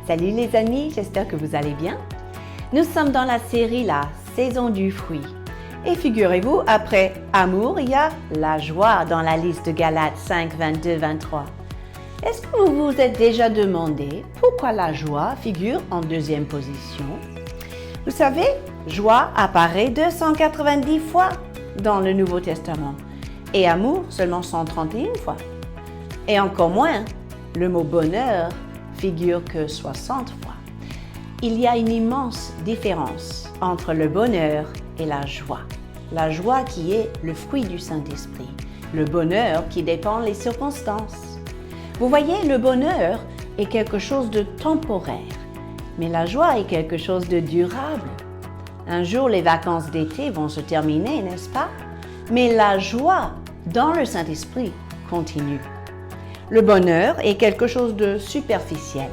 Salut les amis, j'espère que vous allez bien. Nous sommes dans la série La saison du fruit. Et figurez-vous, après amour, il y a la joie dans la liste de Galates 5, 22, 23. Est-ce que vous vous êtes déjà demandé pourquoi la joie figure en deuxième position? Vous savez, joie apparaît 290 fois dans le Nouveau Testament et amour seulement 131 fois. Et encore moins, le mot bonheur figure que 60 fois. Il y a une immense différence entre le bonheur et la joie. La joie qui est le fruit du Saint-Esprit, le bonheur qui dépend des circonstances. Vous voyez, le bonheur est quelque chose de temporaire, mais la joie est quelque chose de durable. Un jour, les vacances d'été vont se terminer, n'est-ce pas? Mais la joie dans le Saint-Esprit continue. Le bonheur est quelque chose de superficiel,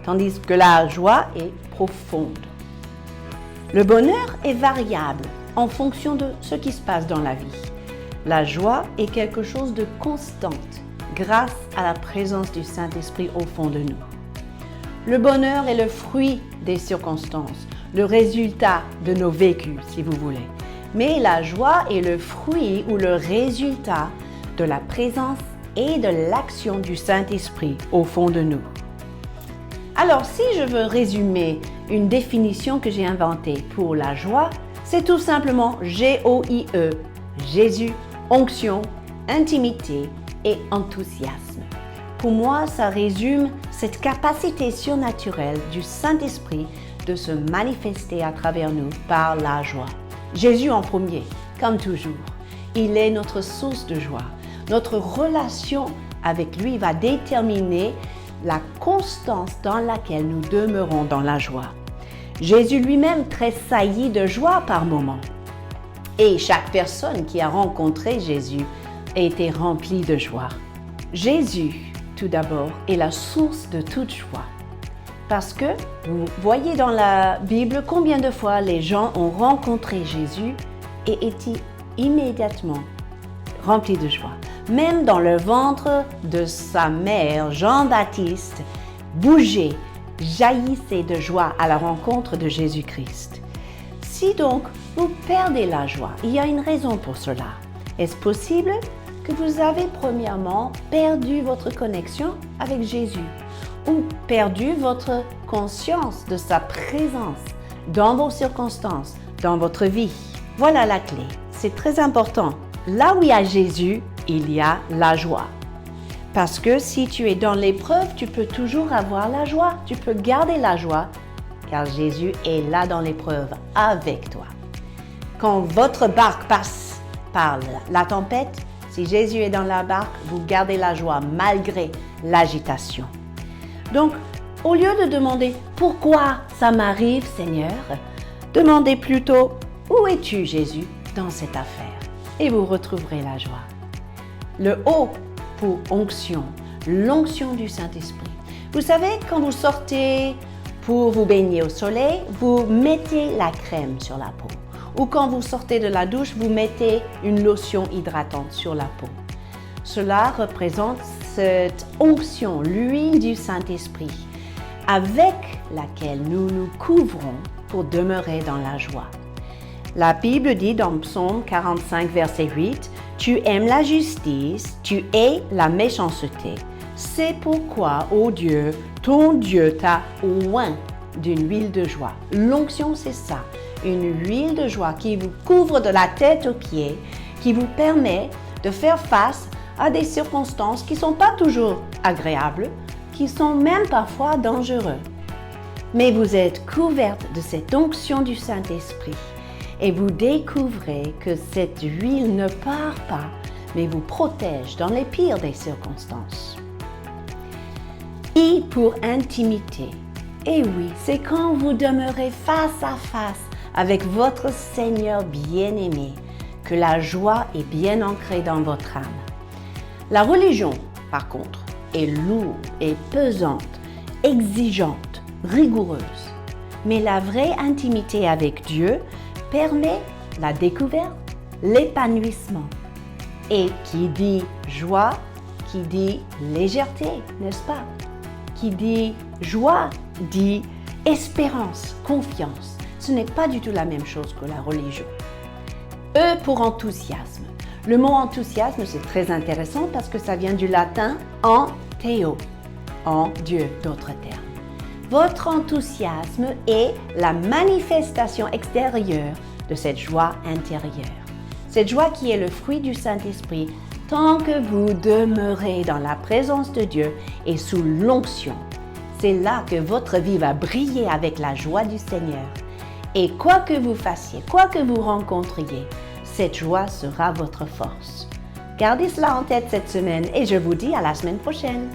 tandis que la joie est profonde. Le bonheur est variable en fonction de ce qui se passe dans la vie. La joie est quelque chose de constante grâce à la présence du Saint-Esprit au fond de nous. Le bonheur est le fruit des circonstances, le résultat de nos vécus, si vous voulez. Mais la joie est le fruit ou le résultat de la présence et de l'action du Saint-Esprit au fond de nous. Alors, si je veux résumer une définition que j'ai inventée pour la joie, c'est tout simplement G-O-I-E, Jésus, onction, intimité et enthousiasme. Pour moi, ça résume cette capacité surnaturelle du Saint-Esprit de se manifester à travers nous par la joie. Jésus en premier, comme toujours. Il est notre source de joie. Notre relation avec lui va déterminer la constance dans laquelle nous demeurons dans la joie. Jésus lui-même tressaillit de joie par moments. Et chaque personne qui a rencontré Jésus a été remplie de joie. Jésus, tout d'abord, est la source de toute joie. Parce que vous voyez dans la Bible combien de fois les gens ont rencontré Jésus et étaient immédiatement remplis de joie. Même dans le ventre de sa mère, Jean-Baptiste bougeait, jaillissait de joie à la rencontre de Jésus-Christ. Si donc vous perdez la joie, il y a une raison pour cela. Est-ce possible que vous avez premièrement perdu votre connexion avec Jésus ou perdu votre conscience de sa présence dans vos circonstances, dans votre vie? Voilà la clé. C'est très important. Là où il y a Jésus, il y a la joie. Parce que si tu es dans l'épreuve, tu peux toujours avoir la joie. Tu peux garder la joie, car Jésus est là dans l'épreuve avec toi. Quand votre barque passe par la tempête, si Jésus est dans la barque, vous gardez la joie malgré l'agitation. Donc, au lieu de demander « Pourquoi ça m'arrive, Seigneur ?», demandez plutôt « Où es-tu, Jésus, dans cette affaire ?» et vous retrouverez la joie. Le O pour onction, l'onction du Saint-Esprit. Vous savez, quand vous sortez pour vous baigner au soleil, vous mettez la crème sur la peau. Ou quand vous sortez de la douche, vous mettez une lotion hydratante sur la peau. Cela représente cette onction, l'huile du Saint-Esprit, avec laquelle nous nous couvrons pour demeurer dans la joie. La Bible dit dans Psaume 45, verset 8, « Tu aimes la justice, tu hais la méchanceté. C'est pourquoi, ô Dieu, ton Dieu t'a oint d'une huile de joie. » L'onction, c'est ça, une huile de joie qui vous couvre de la tête aux pieds, qui vous permet de faire face à des circonstances qui ne sont pas toujours agréables, qui sont même parfois dangereuses. Mais vous êtes couverte de cette onction du Saint-Esprit. Et vous découvrez que cette huile ne part pas, mais vous protège dans les pires des circonstances. I pour intimité. Et oui, c'est quand vous demeurez face à face avec votre Seigneur bien-aimé que la joie est bien ancrée dans votre âme. La religion, par contre, est lourde et pesante, exigeante, rigoureuse. Mais la vraie intimité avec Dieu permet la découverte, l'épanouissement. Et qui dit joie, qui dit légèreté, n'est-ce pas? Qui dit joie, dit espérance, confiance. Ce n'est pas du tout la même chose que la religion. E pour enthousiasme. Le mot enthousiasme, c'est très intéressant parce que ça vient du latin en Théo, en Dieu, d'autres termes. Votre enthousiasme est la manifestation extérieure de cette joie intérieure. Cette joie qui est le fruit du Saint-Esprit tant que vous demeurez dans la présence de Dieu et sous l'onction. C'est là que votre vie va briller avec la joie du Seigneur. Et quoi que vous fassiez, quoi que vous rencontriez, cette joie sera votre force. Gardez cela en tête cette semaine et je vous dis à la semaine prochaine.